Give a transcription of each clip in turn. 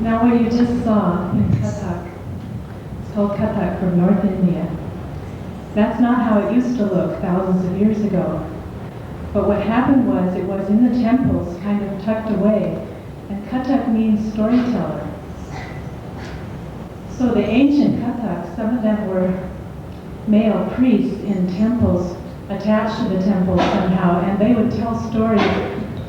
Now what you just saw in Kathak, it's called Kathak from North India. That's not how it used to look thousands of years ago. But what happened was, it was in the temples, kind of tucked away, and Kathak means storyteller. So the ancient Kathak, some of them were male priests in temples, attached to the temples somehow, and they would tell stories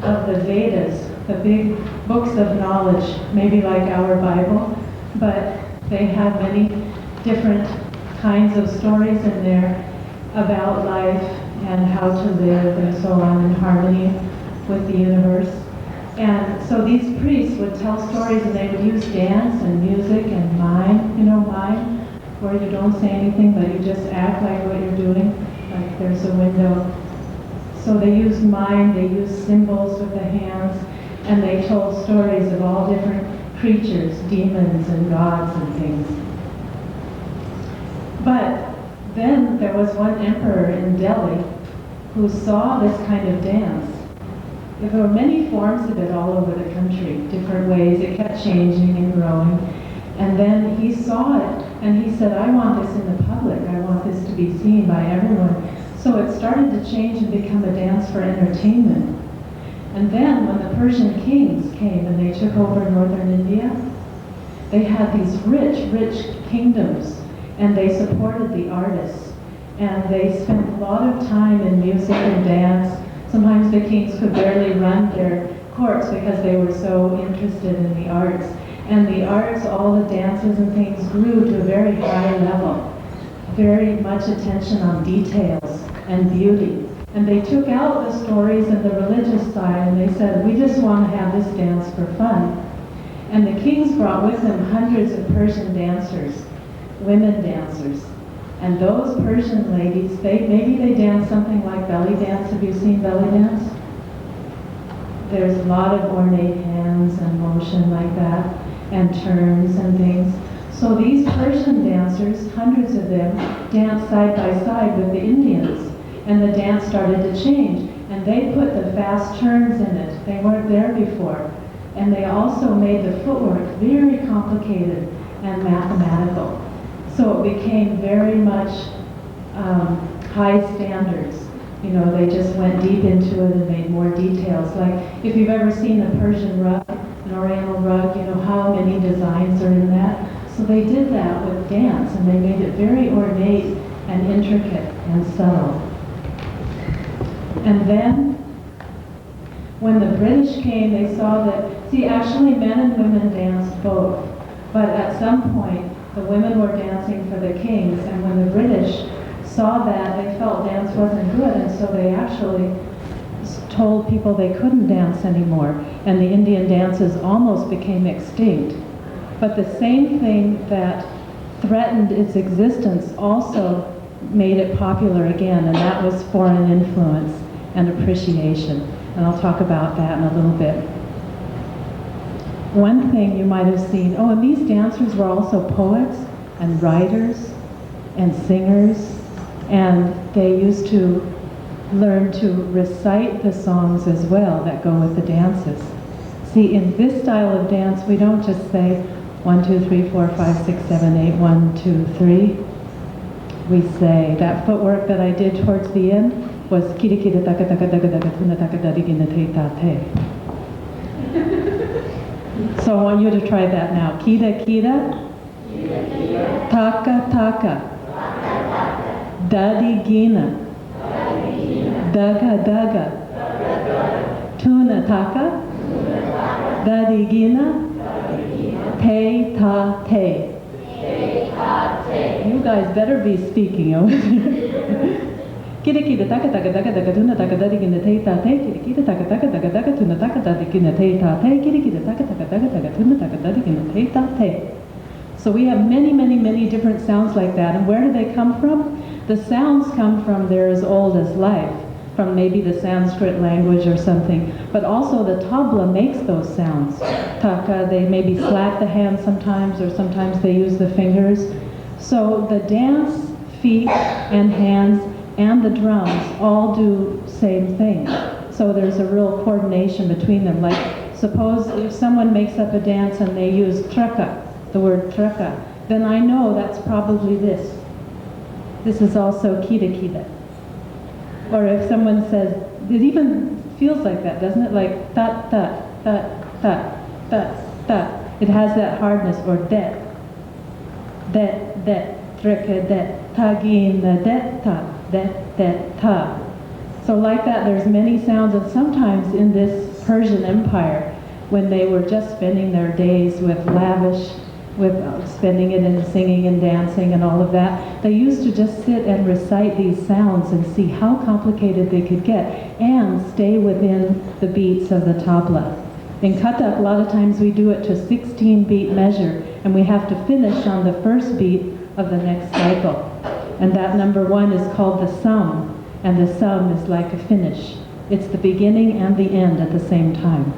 of the Vedas, the big books of knowledge, maybe like our Bible, but they had many different kinds of stories in there about life and how to live and so on in harmony with the universe. And so these priests would tell stories, and they would use dance and music and mime, mime, where you don't say anything but you just act like what you're doing, like there's a window. So they used mime, they used symbols with the hands, and they told stories of all different creatures, demons and gods and things. But then there was one emperor in Delhi who saw this kind of dance. There were many forms of it all over the country, different ways. It kept changing and growing. And then he saw it, and he said, I want this in the public. I want this to be seen by everyone. So it started to change and become a dance for entertainment. And then when the Persian kings came and they took over northern India, they had these rich, rich kingdoms, and they supported the artists. And they spent a lot of time in music and dance. Sometimes the kings could barely run their courts because they were so interested in the arts. And the arts, all the dances and things grew to a very high level. Very much attention on details and beauty. And they took out the stories and the religious side, and they said, we just want to have this dance for fun. And the kings brought with them hundreds of Persian dancers, women dancers. And those Persian ladies, maybe they dance something like belly dance. Have you seen belly dance? There's a lot of ornate hands and motion like that, and turns and things. So these Persian dancers, hundreds of them, danced side by side with the Indians. And the dance started to change. And they put the fast turns in it. They weren't there before. And they also made the footwork very complicated and mathematical. So it became very much high standards. They just went deep into it and made more details. Like if you've ever seen a Persian rug, an oriental rug, how many designs are in that. So they did that with dance, and they made it very ornate and intricate and subtle. And then when the British came, they saw that, actually men and women danced both. But at some point, the women were dancing for the kings, and when the British saw that, they felt dance wasn't good, and so they actually told people they couldn't dance anymore, and the Indian dances almost became extinct. But the same thing that threatened its existence also made it popular again, and that was foreign influence and appreciation. And I'll talk about that in a little bit. One thing you might have seen, and these dancers were also poets and writers and singers, and they used to learn to recite the songs as well that go with the dances. See, in this style of dance, we don't just say 1, 2, 3, 4, 5, 6, 7, 8, 1, 2, 3. We say, that footwork that I did towards the end was kiri kiri taka taka taka taka tuna taka darigina te ta te. So I want you to try that now. Kira kira, taka taka, darigina, daga daga, tuna taka, darigina, te ta te. You guys better be speaking over there. Kira kira taka taka taka taka tuna taka darigina te ta te. Kira kira taka taka taka taka tuna taka darigina te ta te. Kira kira taka taka taka taka tuna taka darigina te ta te. So we have many, many, many different sounds like that. And where do they come from? The sounds come from they're as old as life, from maybe the Sanskrit language or something. But also the tabla makes those sounds. Taka, they maybe slap the hands sometimes, or sometimes they use the fingers. So the dance, feet and hands, and the drums all do same thing. So there's a real coordination between them. Like, suppose if someone makes up a dance and they use traka, the word traka, then I know that's probably this. This is also kita kita. Or if someone says, it even feels like that, doesn't it? Like ta ta ta ta ta ta. It has that hardness. Or det, trika det, tagin det ta, det ta. So like that, there's many sounds, and sometimes in this Persian Empire, when they were just spending their days with lavish, with spending it in singing and dancing and all of that, they used to just sit and recite these sounds and see how complicated they could get and stay within the beats of the tabla. In Kathak, a lot of times we do it to 16-beat measure, and we have to finish on the first beat of the next cycle. And that number 1 is called the sum, and the sum is like a finish. It's the beginning and the end at the same time.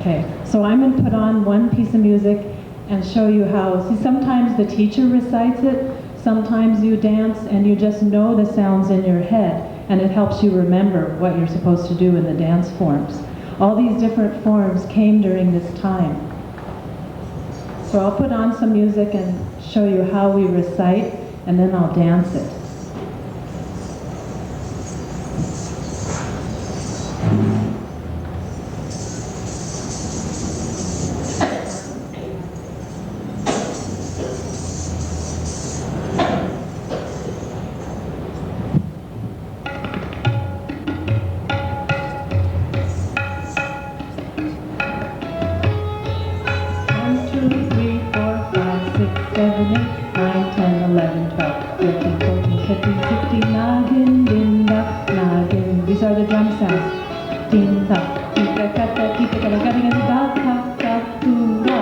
Okay, so I'm going to put on one piece of music and show you how. See, sometimes the teacher recites it, sometimes you dance and you just know the sounds in your head, and it helps you remember what you're supposed to do in the dance forms. All these different forms came during this time. So I'll put on some music and show you how we recite, and then I'll dance it. These are the drum sounds. Din da, kita kata, kita kata kata da ta ta tu da,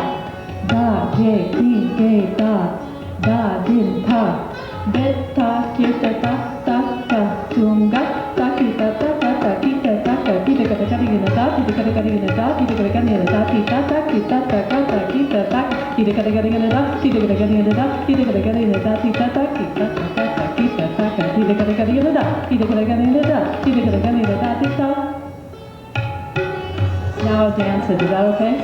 da je din de da, da din ta, bet ta kita ta ta ta tunga ta kita ta ta ta kita ta ta kita kata kata da, kita kata kata da, kita kata kata da kita ta kita ta kata kita ta kita kata kata da, kita kata kata da, kita kata kata da kita ta kita ta kata kita ta kita kata kata da, kita kata kata da, kita kata kata da kita. Now I'll dance it. Is that okay?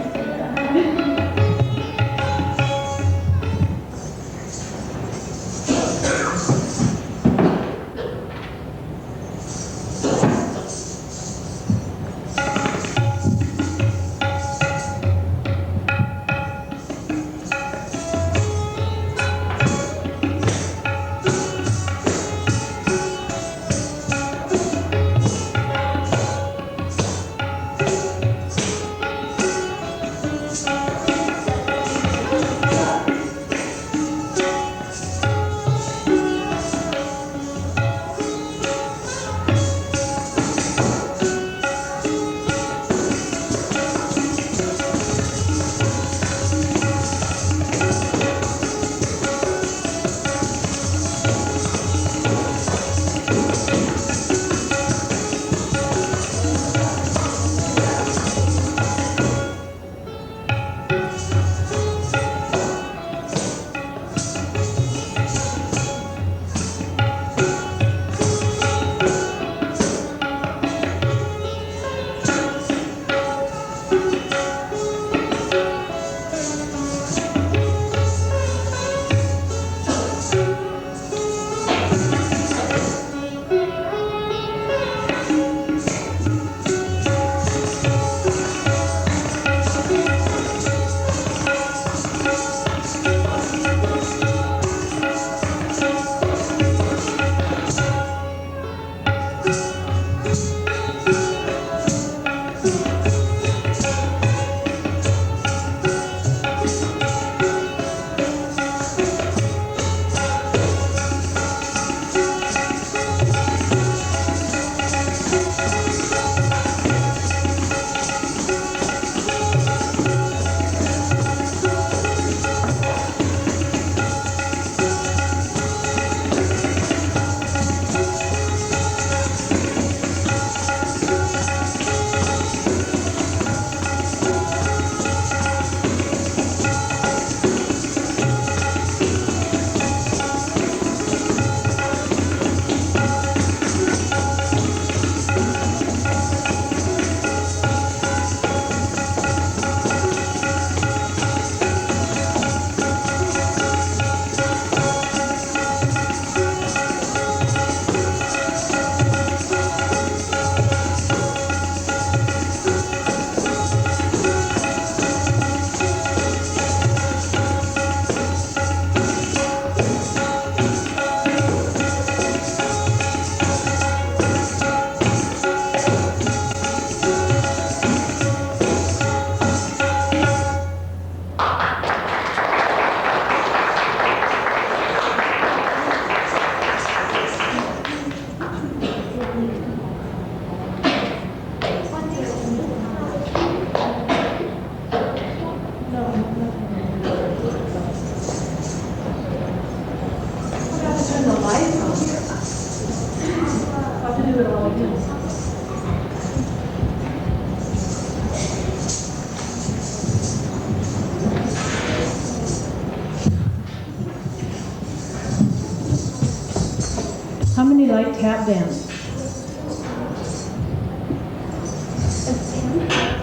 like tap dance?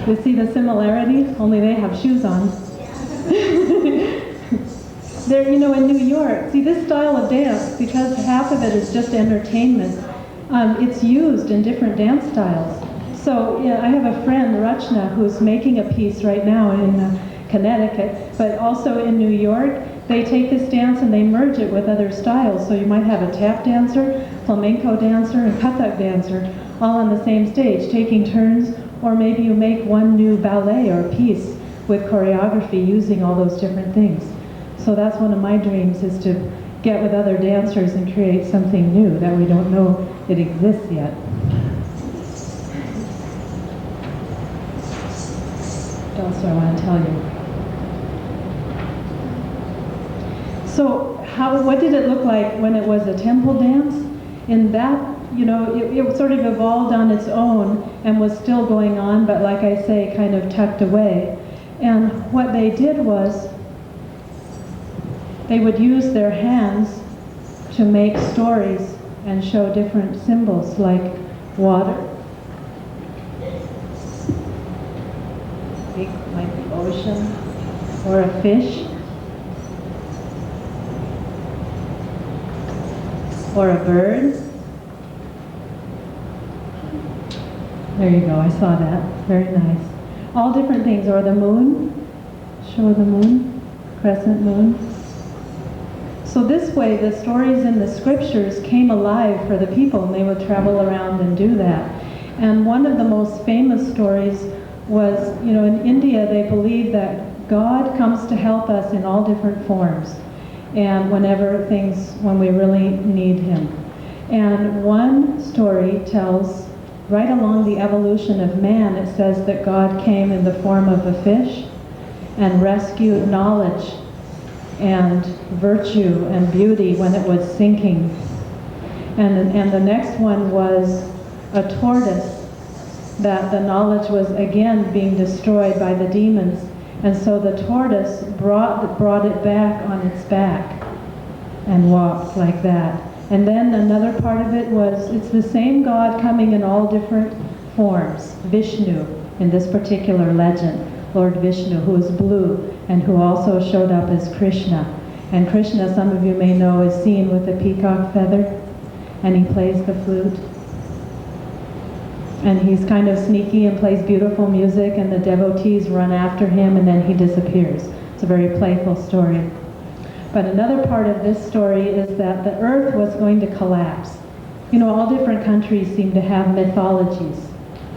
You see the similarity? Only they have shoes on. There, you know, in New York, see this style of dance, because half of it is just entertainment, it's used in different dance styles. So yeah, I have a friend, Rachna, who's making a piece right now in Connecticut, but also in New York. They take this dance and they merge it with other styles. So you might have a tap dancer, flamenco dancer, and KATHAK dancer all on the same stage, taking turns, or maybe you make one new ballet or piece with choreography using all those different things. So that's one of my dreams, is to get with other dancers and create something new that we don't know it exists yet. What else do I want to tell you? So what did it look like when it was a temple dance? In that, you know, it sort of evolved on its own and was still going on, but like I say, kind of tucked away. And what they did was, they would use their hands to make stories and show different symbols, like water, like the ocean, or a fish, or a bird. There you go, I saw that. Very nice. All different things, or the moon. Show the moon, crescent moon. So this way, the stories in the scriptures came alive for the people, and they would travel around and do that. And one of the most famous stories was, you know, in India, they believe that God comes to help us in all different forms, and when we really need Him. And one story tells, right along the evolution of man, it says that God came in the form of a fish and rescued knowledge and virtue and beauty when it was sinking. And the next one was a tortoise, that the knowledge was again being destroyed by the demons. And so the tortoise brought it back on its back and walked like that. And then another part of it was, it's the same God coming in all different forms. Vishnu, in this particular legend, Lord Vishnu, who is blue, and who also showed up as Krishna. And Krishna, some of you may know, is seen with a peacock feather, and he plays the flute. And he's kind of sneaky and plays beautiful music, and the devotees run after him, and then he disappears. It's a very playful story. But another part of this story is that the earth was going to collapse. You know, all different countries seem to have mythologies,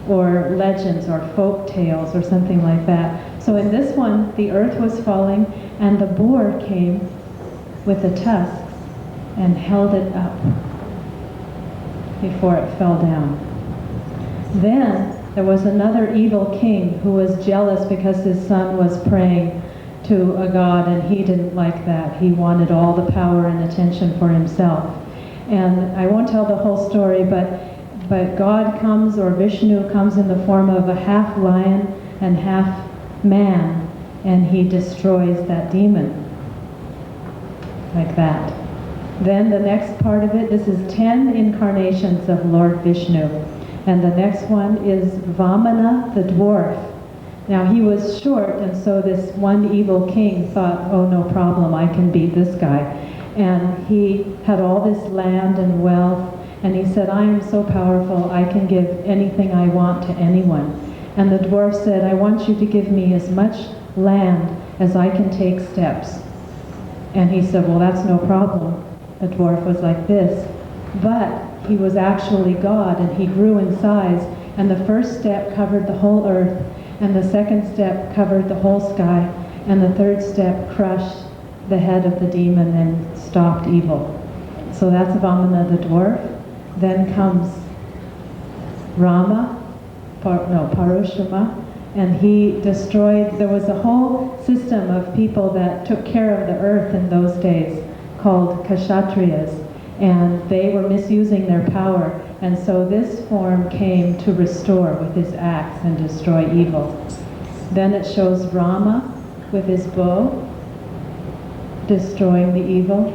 or legends, or folk tales, or something like that. So in this one, the earth was falling, and the boar came with the tusks and held it up before it fell down. Then there was another evil king who was jealous because his son was praying to a god, and he didn't like that. He wanted all the power and attention for himself. And I won't tell the whole story, but God comes, or Vishnu comes, in the form of a half lion and half man, and he destroys that demon. Like that. Then the next part of it, this is 10 incarnations of Lord Vishnu. And the next one is Vamana the dwarf. Now he was short, and so this one evil king thought, oh, no problem, I can beat this guy. And he had all this land and wealth, and he said, I am so powerful, I can give anything I want to anyone. And the dwarf said, I want you to give me as much land as I can take steps. And he said, well, that's no problem. The dwarf was like this. But he was actually God, and he grew in size, and the first step covered the whole earth, and the second step covered the whole sky, and the third step crushed the head of the demon and stopped evil. So that's Vamana the dwarf. Then comes Parushama, and he destroyed, there was a whole system of people that took care of the earth in those days called Kshatriyas, and they were misusing their power, and so this form came to restore with his axe and destroy evil. Then it shows Rama with his bow destroying the evil,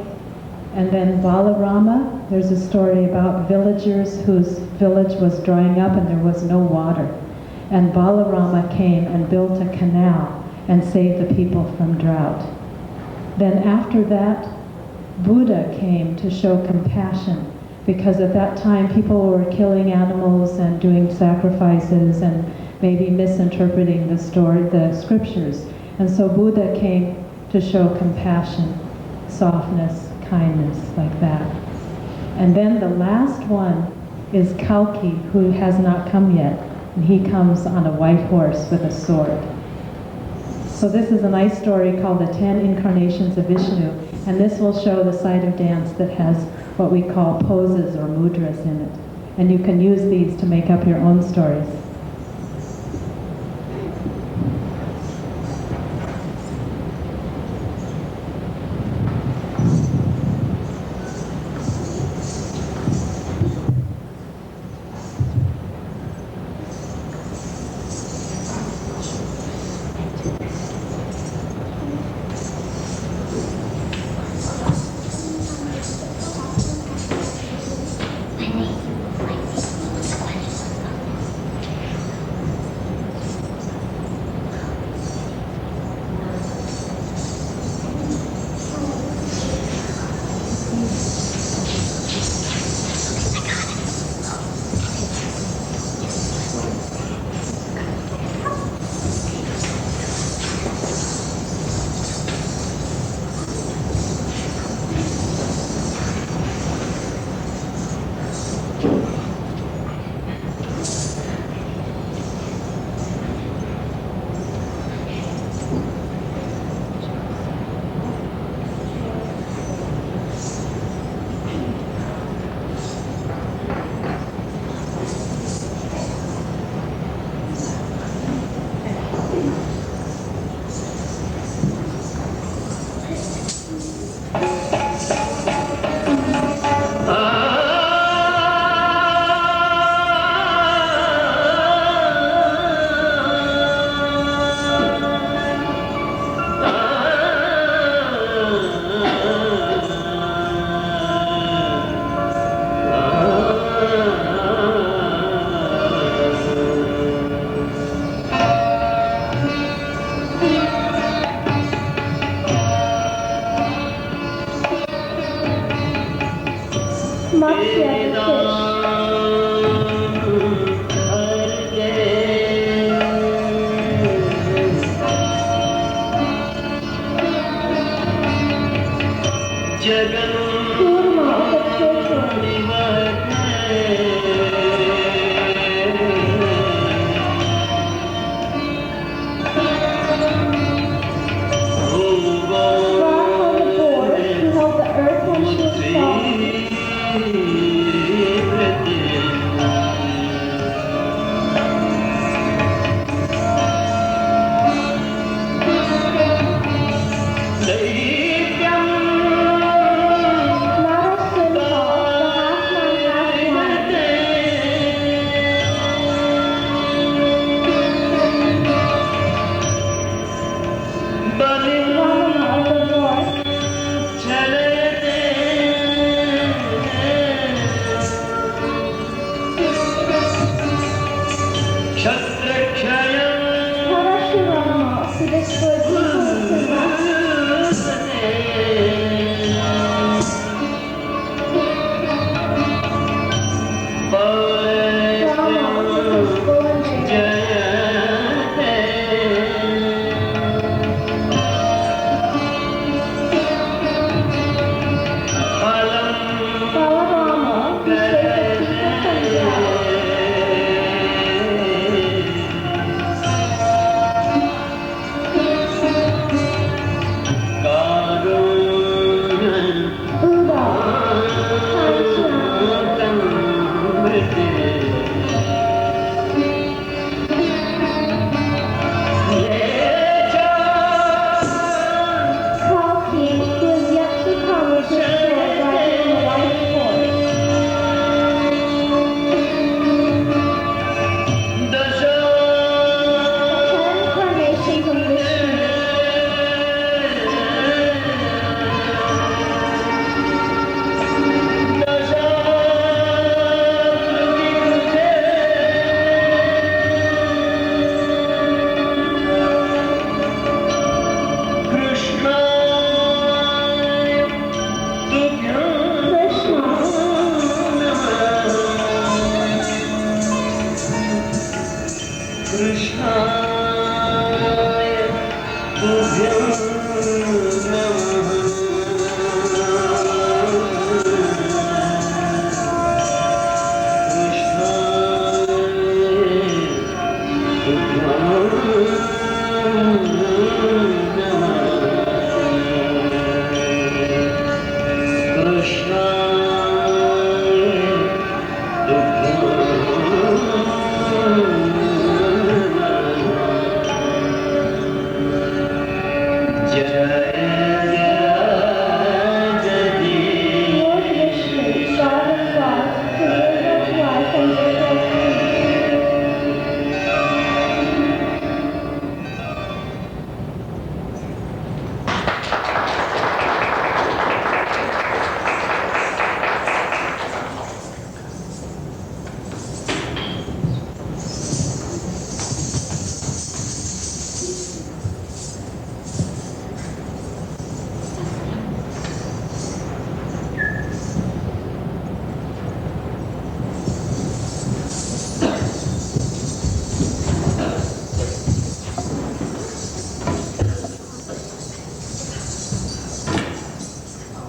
and then Balarama there's a story about villagers whose village was drying up and there was no water. And Balarama came and built a canal and saved the people from drought. Then after that, Buddha came to show compassion, because at that time people were killing animals and doing sacrifices and maybe misinterpreting the scriptures. And so Buddha came to show compassion, softness, kindness, like that. And then the last one is Kalki, who has not come yet. And he comes on a white horse with a sword. So this is a nice story called The 10 Incarnations of Vishnu. And this will show the side of dance that has what we call poses or mudras in it. And you can use these to make up your own stories.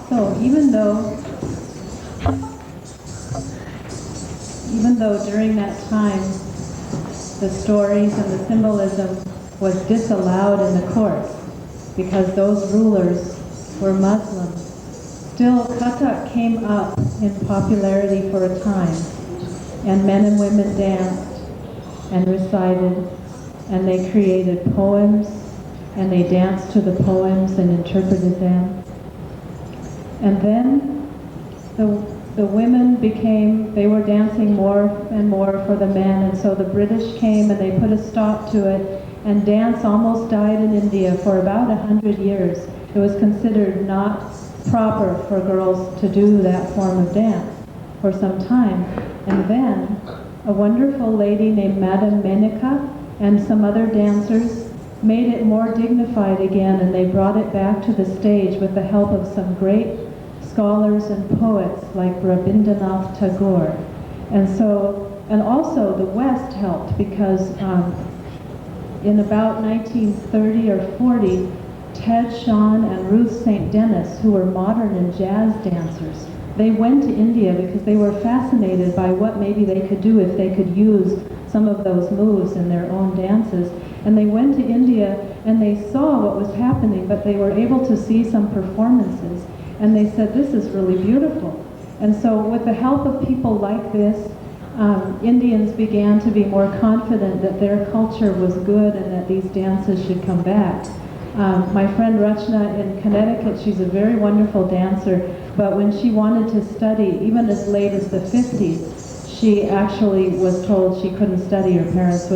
So even though during that time the stories and the symbolism was disallowed in the courts because those rulers were Muslim, still Kathak came up in popularity for a time, and men and women danced and recited, and they created poems, and they danced to the poems and interpreted them. And then the women they were dancing more and more for the men, and so the British came and they put a stop to it, and dance almost died in India for about 100 years. It was considered not proper for girls to do that form of dance for some time. And then a wonderful lady named Madame Menaka and some other dancers made it more dignified again, and they brought it back to the stage with the help of some great scholars and poets like Rabindranath Tagore. And also the West helped because in about 1930 or 40, Ted Shawn and Ruth St. Denis, who were modern and jazz dancers, they went to India because they were fascinated by what maybe they could do if they could use some of those moves in their own dances. And they went to India and they saw what was happening, but they were able to see some performances. And they said, this is really beautiful. And so with the help of people like this, Indians began to be more confident that their culture was good and that these dances should come back. My friend Rachna in Connecticut, she's a very wonderful dancer, but when she wanted to study, even as late as the 50s, she actually was told she couldn't study, her parents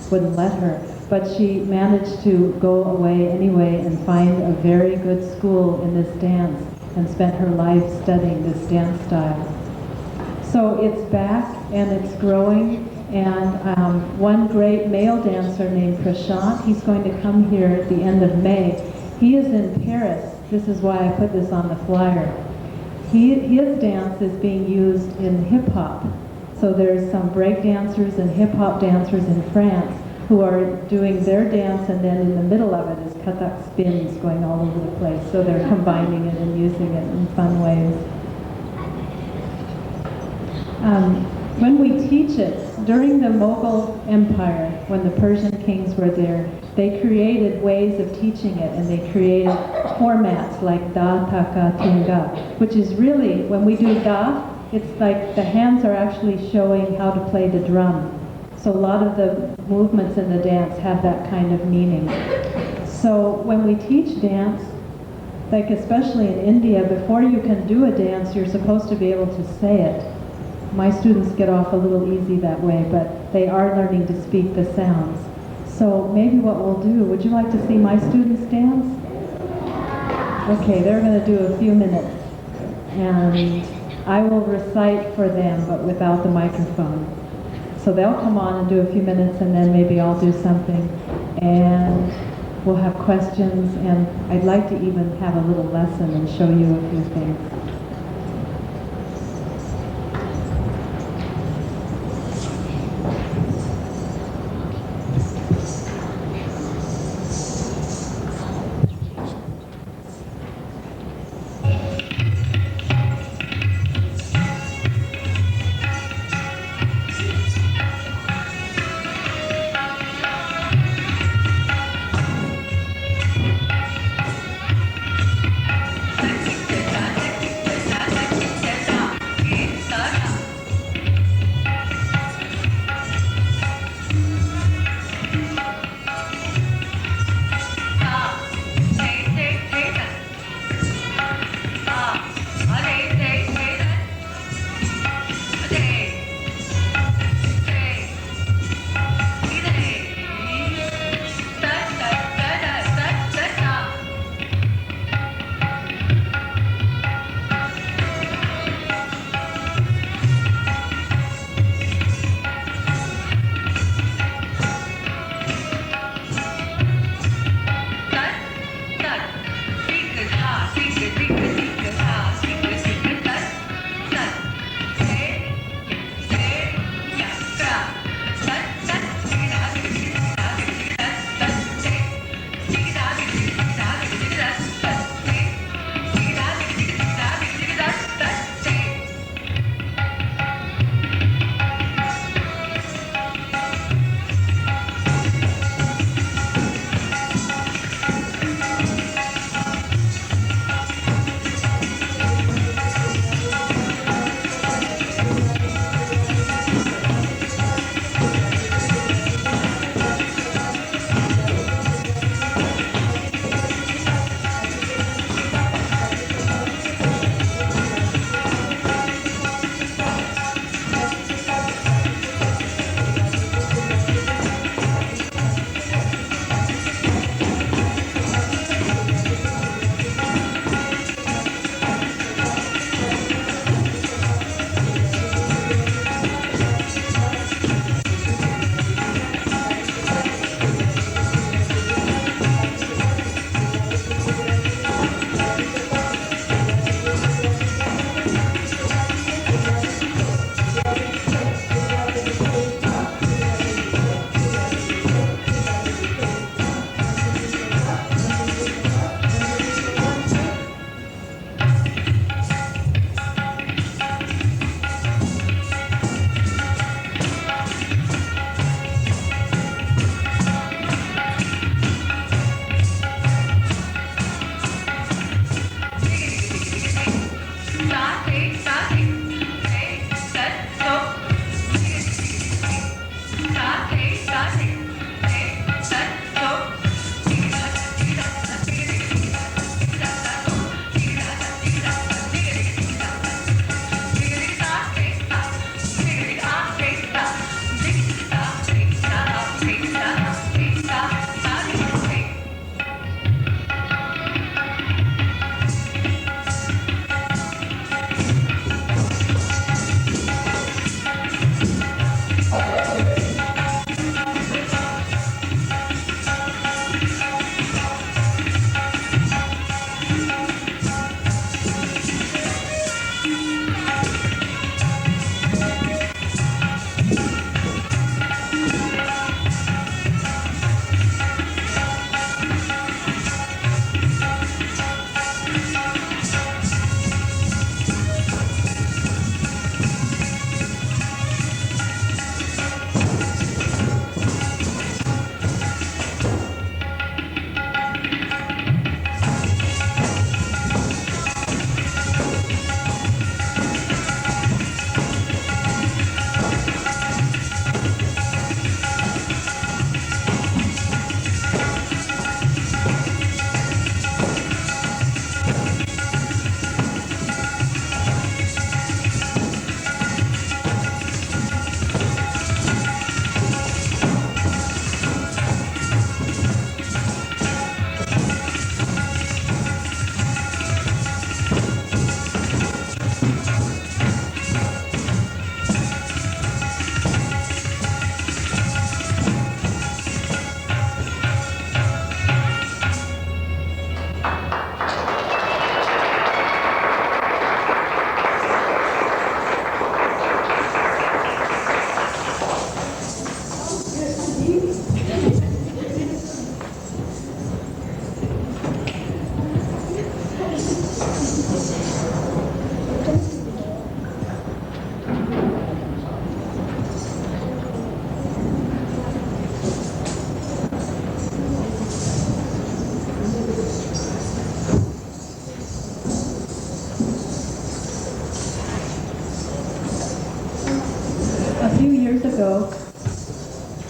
wouldn't let her. But she managed to go away anyway and find a very good school in this dance and spent her life studying this dance style. So it's back and it's growing, and one great male dancer named PASHYANTI, he's going to come here at the end of May. He is in Paris. This is why I put this on the flyer. His dance is being used in hip-hop. So there's some break dancers and hip-hop dancers in France who are doing their dance, and then in the middle of it is Kathak spins going all over the place. So they're combining it and using it in fun ways. When we teach it, during the Mughal Empire, when the Persian kings were there, they created ways of teaching it, and they created formats like Da, Taka, Tinga, which is really, when we do Da, it's like the hands are actually showing how to play the drum. So a lot of the movements in the dance have that kind of meaning. So when we teach dance, like especially in India, before you can do a dance, you're supposed to be able to say it. My students get off a little easy that way, but they are learning to speak the sounds. So maybe what we'll do, would you like to see my students dance? Okay, they're going to do a few minutes. And I will recite for them, but without the microphone. So they'll come on and do a few minutes, and then maybe I'll do something, and we'll have questions, and I'd like to even have a little lesson and show you a few things.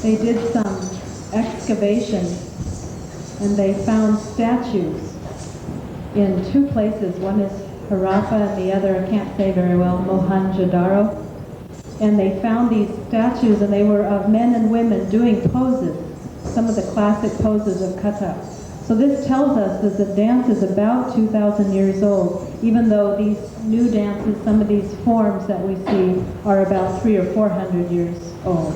they did some excavation and they found statues in two places. One is Harappa and the other, I can't say very well, Mohenjo-daro. And they found these statues and they were of men and women doing poses, some of the classic poses of Kathak. So this tells us that the dance is about 2,000 years old, even though these new dances, some of these forms that we see, are about 300 or 400 years old.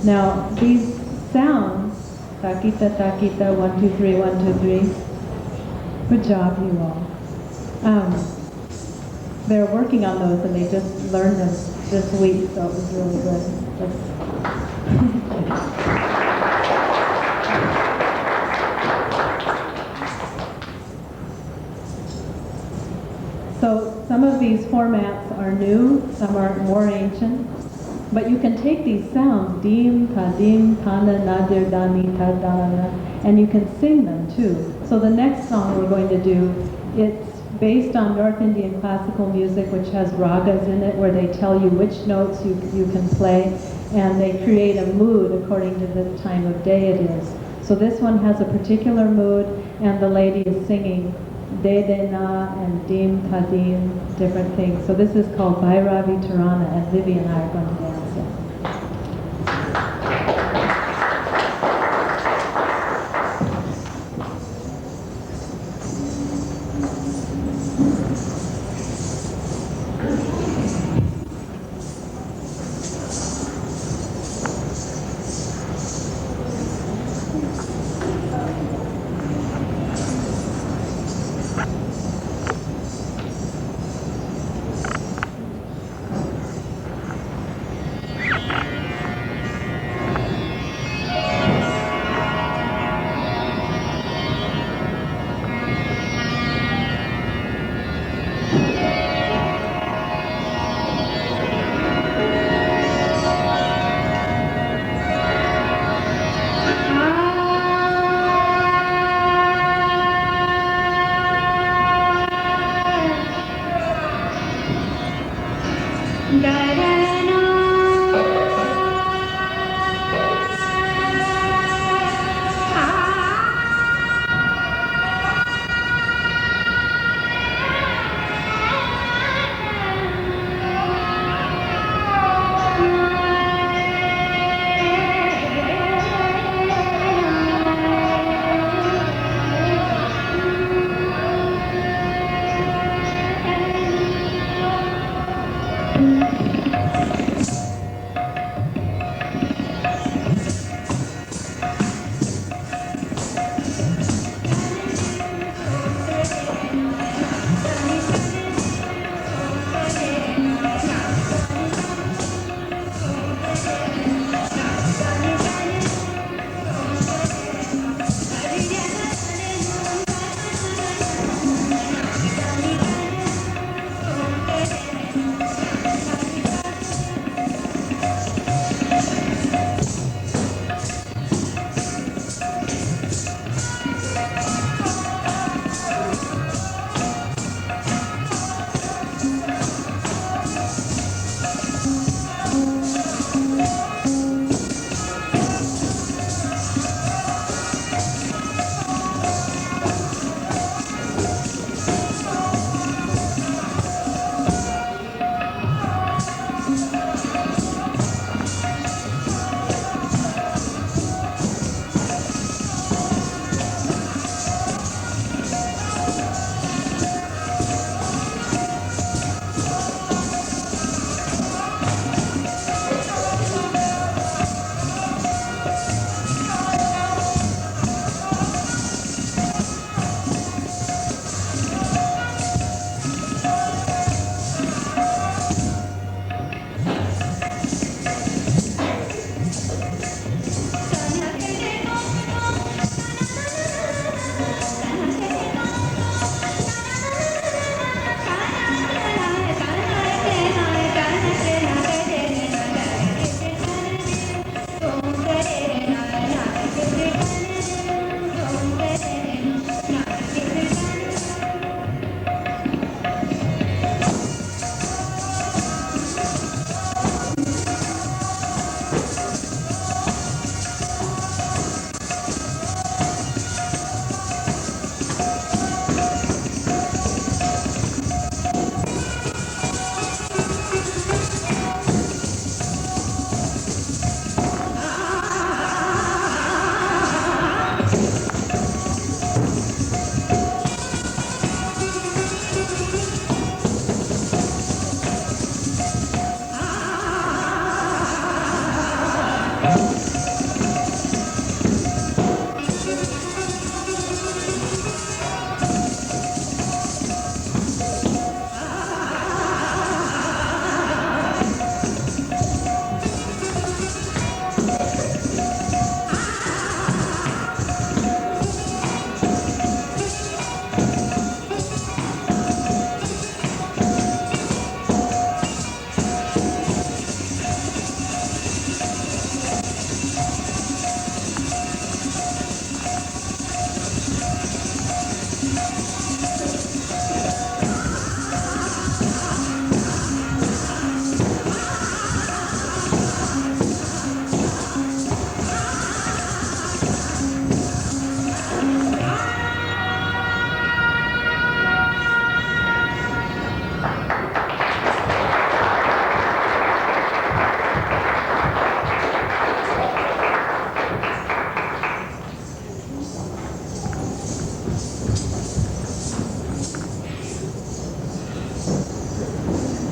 Now, these sounds, takita, takita, 1, 2, 3, 1, 2, 3, good job, you all. They're working on those and they just learned them this week, so it was really good. So some of these formats are new, some are more ancient, but you can take these sounds, dim, tadim, tana, nadir, dani, tadana, and you can sing them too. So the next song we're going to do, it's based on North Indian classical music, which has ragas in it, where they tell you which notes you can play, and they create a mood according to the time of day it is. So this one has a particular mood, and the lady is singing de de na and dim tadim, different things. So this is called Bhairavi Tarana, and Vivi and I are going to dance it.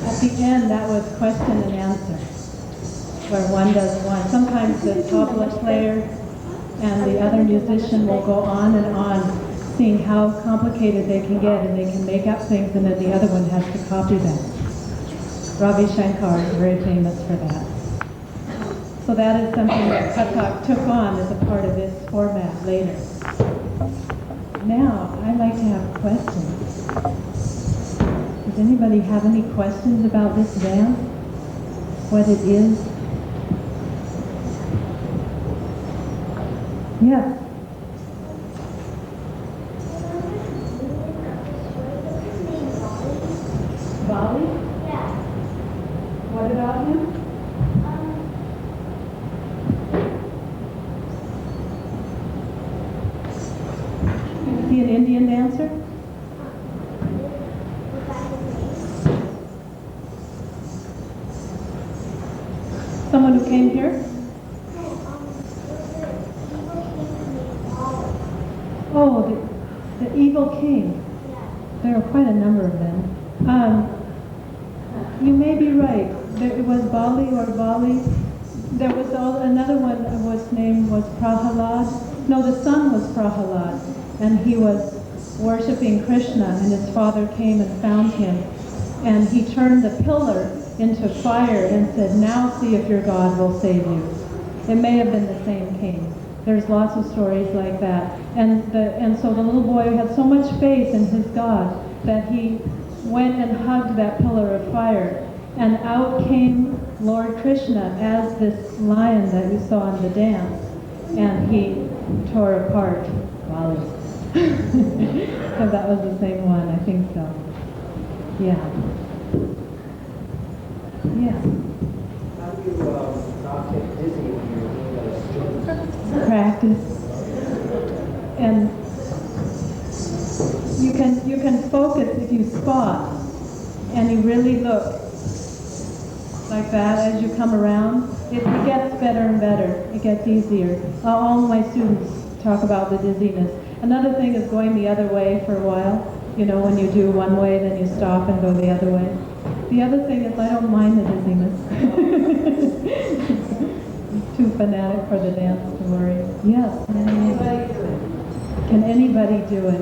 At the end, that was question and answer, where one does one. Sometimes the tabla player and the other musician will go on and on, seeing how complicated they can get, and they can make up things, and then the other one has to copy them. Ravi Shankar is very famous for that. So that is something that KATHAK took on as a part of this format later. Now, I'd like to have questions. Does anybody have any questions about this dance? What it is? Yes. Bali? Yeah. What about him? Is he an Indian dancer? Someone who came here? Oh, the Eagle King. There are quite a number of them. You may be right. It was Bali or Bali. There was another one was Prahalad. No, the son was Prahalad, and he was worshiping Krishna, and his father came and found him, and he turned the pillar into fire and said, "Now see if your God will save you." It may have been the same king. There's lots of stories like that. And so the little boy had so much faith in his God that he went and hugged that pillar of fire. And out came Lord Krishna as this lion that you saw in the dance. And he tore apart Bali. Because that was the same one, I think so. Yeah. Yeah. How do you not get dizzy when you're doing those strings? Practice. And you can focus if you spot and you really look like that as you come around. It gets better and better. It gets easier. All my students talk about the dizziness. Another thing is going the other way for a while. You know, when you do one way, then you stop and go the other way. The other thing is I don't mind the dizziness. Too fanatic for the dance to worry. Yes. Can anybody do it?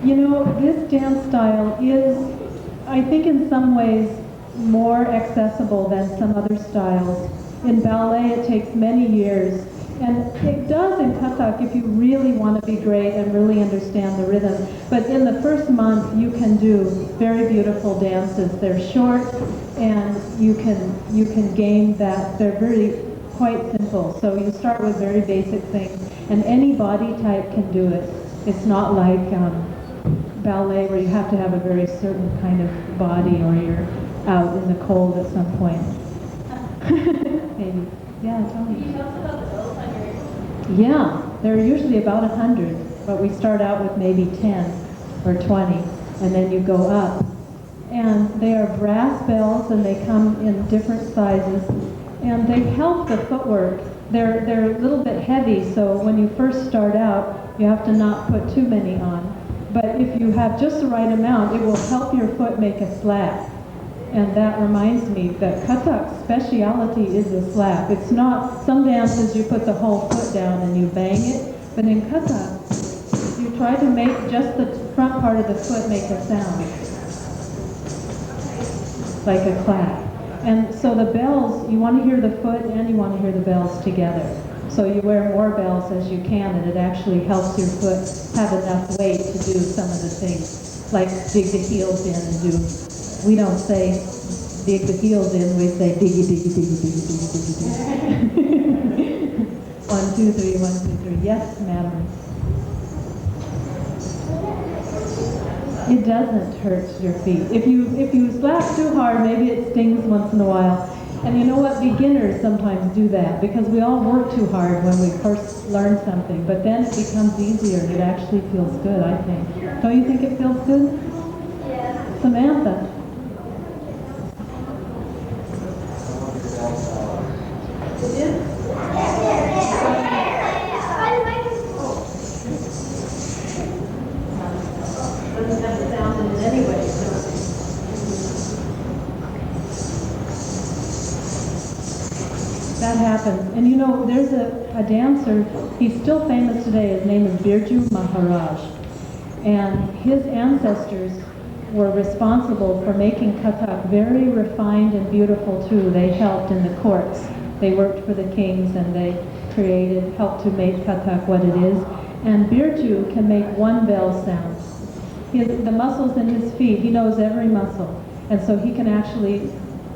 You know, this dance style is, I think in some ways, more accessible than some other styles. In ballet, it takes many years. And it does in KATHAK if you really want to be great and really understand the rhythm. But in the first month, you can do very beautiful dances. They're short, and you can gain that. They're very quite simple. So you start with very basic things, and any body type can do it. It's not like ballet where you have to have a very certain kind of body, or you're out in the cold at some point. Maybe. Yeah, tell me. Can you tell us about the bells on your... Yeah, they're usually about 100, but we start out with maybe 10 or 20, and then you go up. And they are brass bells, and they come in different sizes, and they help the footwork They're a little bit heavy, so when you first start out, you have to not put too many on. But if you have just the right amount, it will help your foot make a slap. And that reminds me that Kathak's speciality is a slap. It's not, some dances you put the whole foot down and you bang it, but in Kathak, you try to make just the front part of the foot make a sound, like a clap. And so the bells, you want to hear the foot and you want to hear the bells together. So you wear more bells as you can, and it actually helps your foot have enough weight to do some of the things, like dig the heels in and do. We don't say dig the heels in, we say diggy, diggy, diggy, diggy, diggy, diggy, diggy. 1, 2, 3, 1, 2, 3. Yes, madam. It doesn't hurt your feet. If you slap too hard, maybe it stings once in a while. And you know what? Beginners sometimes do that because we all work too hard when we first learn something. But then it becomes easier and it actually feels good, I think. Don't you think it feels good? Yeah. Samantha? It is? Doesn't have the sound in it anyway, so. That happens. And you know, there's a dancer, he's still famous today, his name is Birju Maharaj. And his ancestors were responsible for making Kathak very refined and beautiful too. They helped in the courts. They worked for the kings and they helped to make Kathak what it is. And Birju can make one bell sound. The muscles in his feet, he knows every muscle. And so he can actually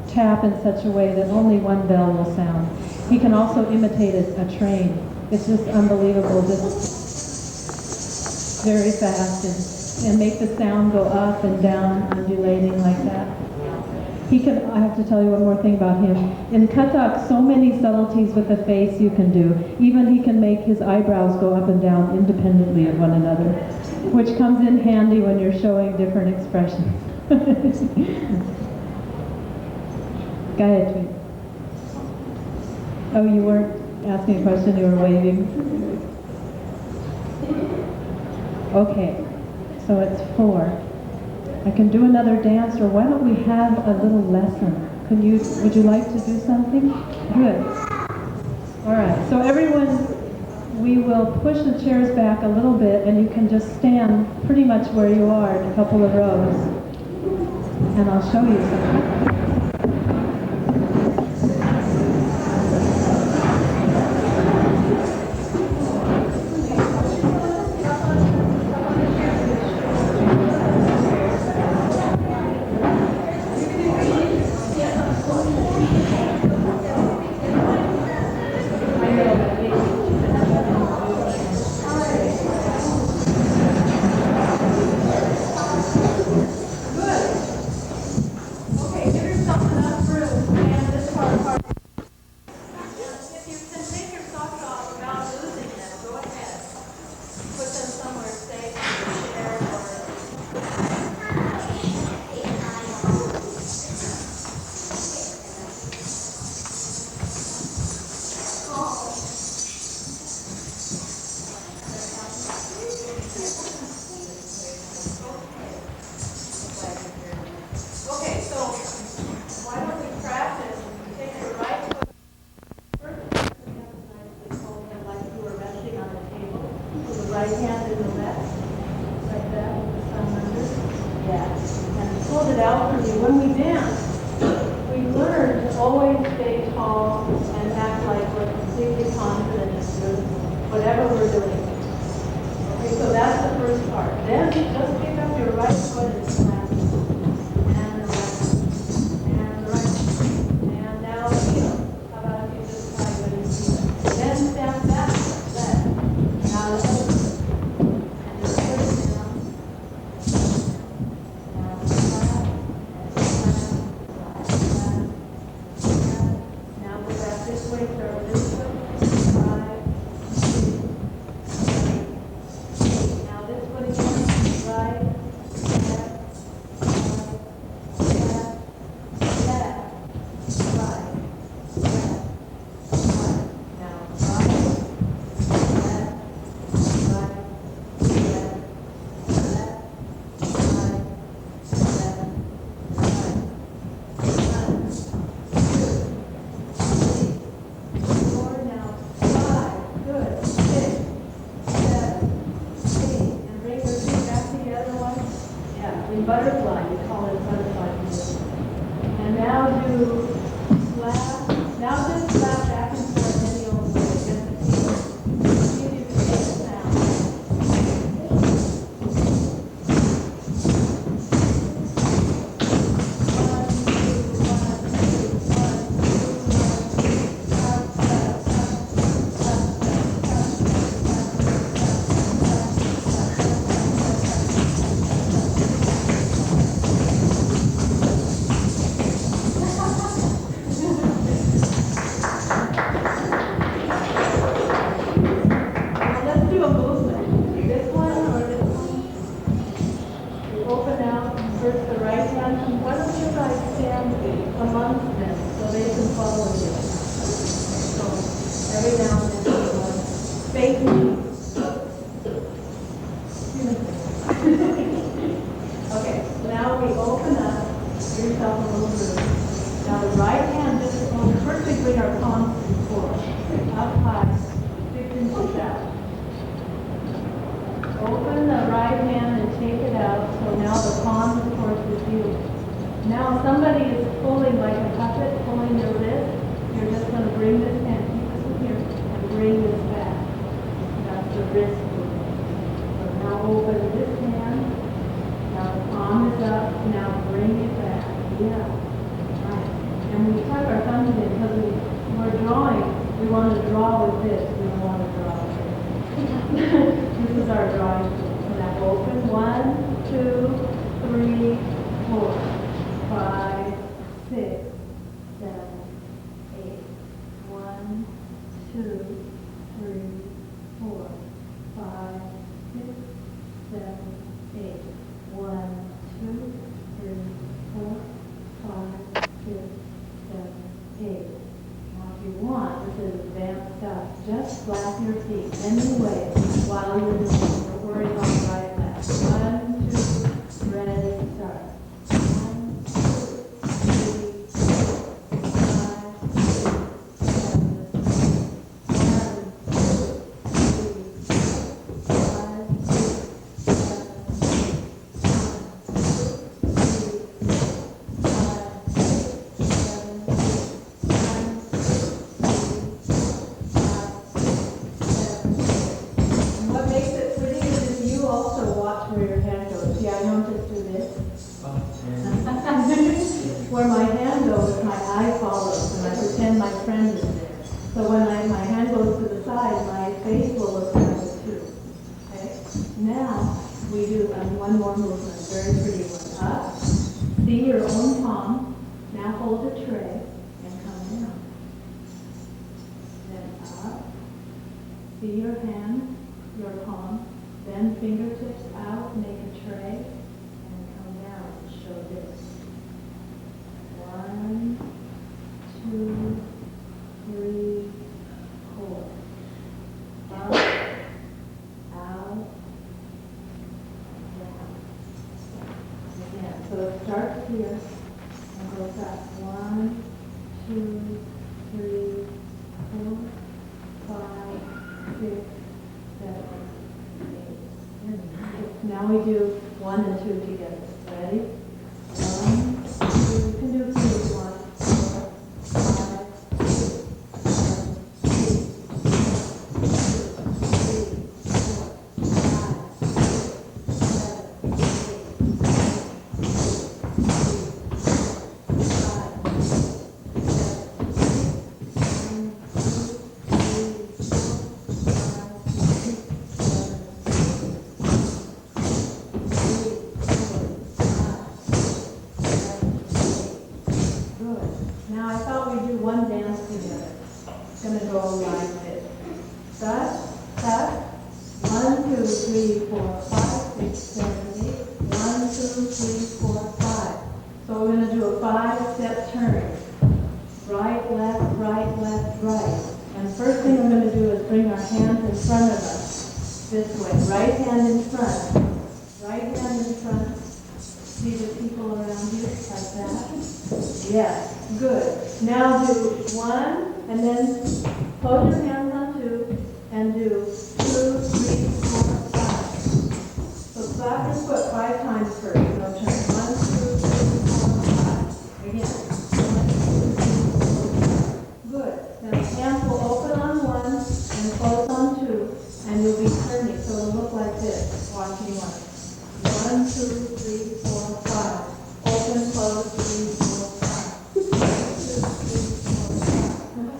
tap in such a way that only one bell will sound. He can also imitate a train. It's just unbelievable, just very fast and make the sound go up and down, undulating like that. He can, I have to tell you one more thing about him. In Kathak, so many subtleties with the face you can do. Even he can make his eyebrows go up and down independently of one another, which comes in handy when you're showing different expressions. Gayatri. Oh, you weren't asking a question, you were waving. Okay, so it's 4. I can do another dance, or why don't we have a little lesson? Would you like to do something? Good. All right, so everyone, we will push the chairs back a little bit and you can just stand pretty much where you are in a couple of rows. And I'll show you something. Right hand in the left, like that, with the thumb under. Yeah. And hold it out for me. When we dance, we learn to always stay tall and act like we're completely confident in doing whatever we're doing. Okay, so that's the first part. Then just pick up your right foot and slap it. And the left. And the right. And now heel. How about if you just try with your heel? Then step back, left. Now the other. Right. butterfly, we call it butterfly position. And now do slap, now just slap back and forth any old way against the table. See if you can make a sound. Let's do a movement. This one or this one? You open out first the right hand. Why don't you guys stand amongst them so they can follow you? So every now and then you want to face me. Okay, so now we open up. Give yourself a little room. Now the right hand, just first we bring our palms forward. Up high, 6 inches out. Open the right hand and take it out, so now the palm, of course, is you. Now somebody is pulling like a puppet, pulling your wrist. You're just going to bring this hand, keep this in here, and bring this back. That's the wrist movement. So now open this hand. Now the palm is up. Now bring it back. Yeah. Right. And we tuck our thumbs in because we're drawing. We want to draw with this. We don't want to draw with this. This is our drawing. So now open. 1, 2, 3, 4, 5, 6, 7, 8. 1, 2, 3, 4, 5, 6, 7, 8. 1, 2, 3, 4, 5, 6, 7, 8. Now if you want, this is advanced stuff. Just slap your feet anyway while you're doing it. Don't worry about right and left. 1, 2, ready, start. 1, 2, 3, 4, 5, 6, 7, where my hand goes, my eye follows, and I pretend my friend is there. So when my hand goes to the side, my face will look that way too. Okay? Now we do one more movement, very pretty one. Up, see your own palm. Now hold a tray and come down. Then up, see your hand, your palm. Then fingertips out, make a tray, and come down and show this. 1, 2, 3, 4. Up, out, down. Again. So it starts here and goes up. 1, 2, 3, 4, 5, 6, 7, 8. Now we do 1 and 2 together. Ready? 1, 2, you can do 2 if you want. 4, 5, 6, 7, 8, 2, 3, 4, 5, 6, 7, 8, Now I thought we'd do one dance together. It's going to go like this. Start, start. 1, 2, 3, 4, 5, 6, 7, 8. 1, 2, 3, 4, 5. So we're going to do a 5-step turn. Right, left, right. And first thing we're going to do is bring our hands in front of us. This way. Right hand in front. Right hand in front. See the people around you like that? Yes. Good. Now do 1, and then close your hands on 2, and do 2, 3, 4, 5. So slap your foot 5 times first, no turn. turn these so it'll look like this. Watch me one. 1, 2, 3, 4, 5. Open, close, 3, 4, 5. 1, 2, 3, 4,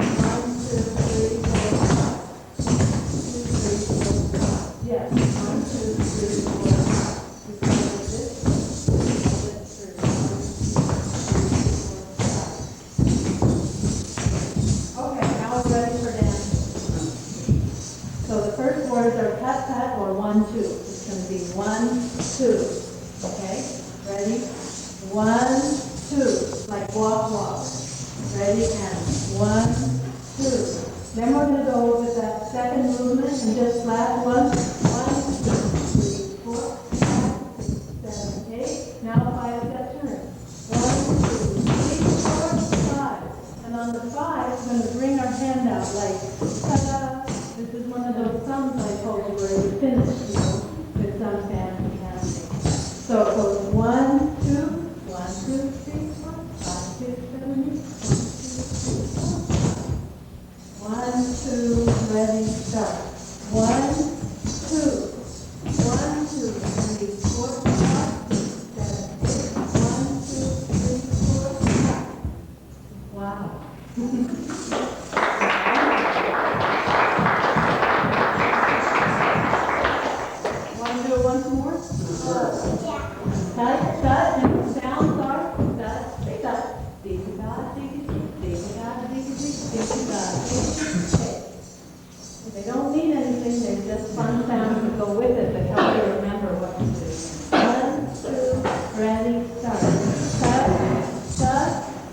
5. 2, 3, 4, 5. Yes. 1, 2, 3, 4, 5. You can do this. This through. 1, 2, 3, 4, 5. Okay, now we're ready for dancing. So the first words are KATHAK or 1, 2. It's going to be 1, 2. Okay? Ready? 1, 2. Like walk, walk. Ready? And 1, 2. Then we're going to go with that second movement and just last one. 1, 2, 3, 4, 5, 6, 7, 8. Now 5-step turn. 1, 2, 3, 4, 5. And on the 5, we're going to bring our hand out like ta-da. This is one of those sums I told you where you finish, with some fancy dancing. So it goes 1, 2, 1, 2, 3, 4, 5, 6, 7, 8. 1, 2, ready, start. 1, 2, 1, 2, 3, 4, 5, 6, 7, 8. 1, 2, 3, 4, 5. Wow. Once more? Cut, cut, and the sounds are cut, cut, dig-a-da, dig-a-dig, dig-a-da, dig-a-dig, dig-a-da, dig-a-dig. They don't mean anything, they're just fun sounds that go with it that help you remember what to do. 1, 2, ready, start. Cut, cut,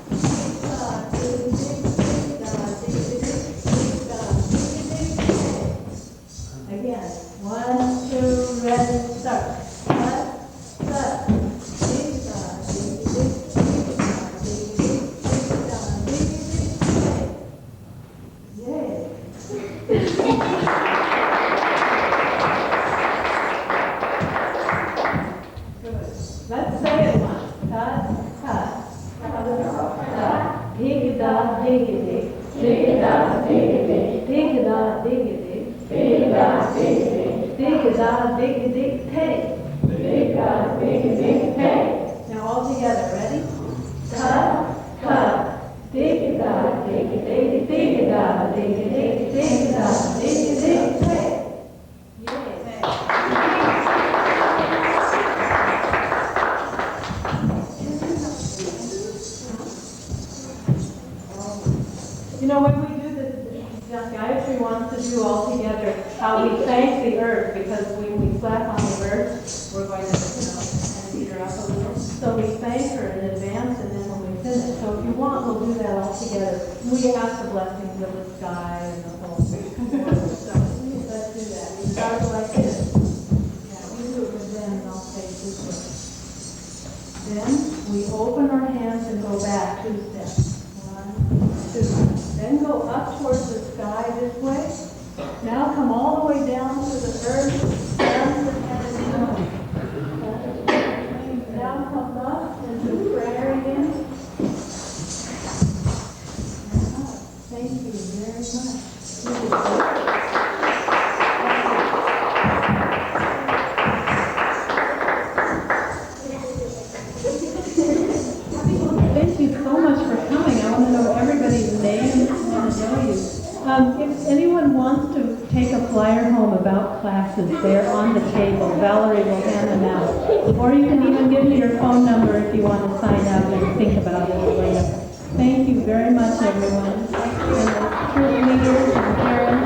dig-a-da, dig-a-dig, dig-a-da, dig-a-dig, dig-a-da, dig-a-dig, dig-a-dig. Again, 1, 2, ready, start. Cut, cut, dig-a-da, dig-a-dig, dig-a-da, dig-a-dig, dig-a-da, dig-a-dig, dig. Yay. Good. Let's say it once. Cut, cut, cut, dig-a-da, dig-a-dig, dig-a-da, dig-a-dig, dig-a-da, dig-a-dig, dig-a-da, dig-a-dig, dig-a-da, dig-a-dig, take. Dig-a-da, dig-a-dig, take. Now all together, ready? Cut, cut, dig-a-da, dig-a-dig, dig-a-da, dig-a-dig, dig-a-da, dig-a-dig, take. You know, when we do this, Gayatri wants to do all together how we thank the earth, because when we slap on the earth, we're going to, and beat her up a little. So we thank her in advance, and then when we finish. So if you want, we'll do that all together. We ask the blessings of the sky and the whole thing. So let's do that. We start like this. Yeah, you do it, and then I'll say 2 steps. Then we open our hands and go back 2 steps. 1, 2. Then go up towards the sky this way. Now come all the way down to the earth, down to the heaven. Now come up into prayer again. Thank you very much. Thank you so much for coming. I want to know everybody's name. I want to know you. If anyone wants to take a flyer home about classes, they're on the table. Valerie will hand them out. Or you can even give me your phone number if you want to sign up and think about it later. Thank you very much, everyone. And the church leaders and parents.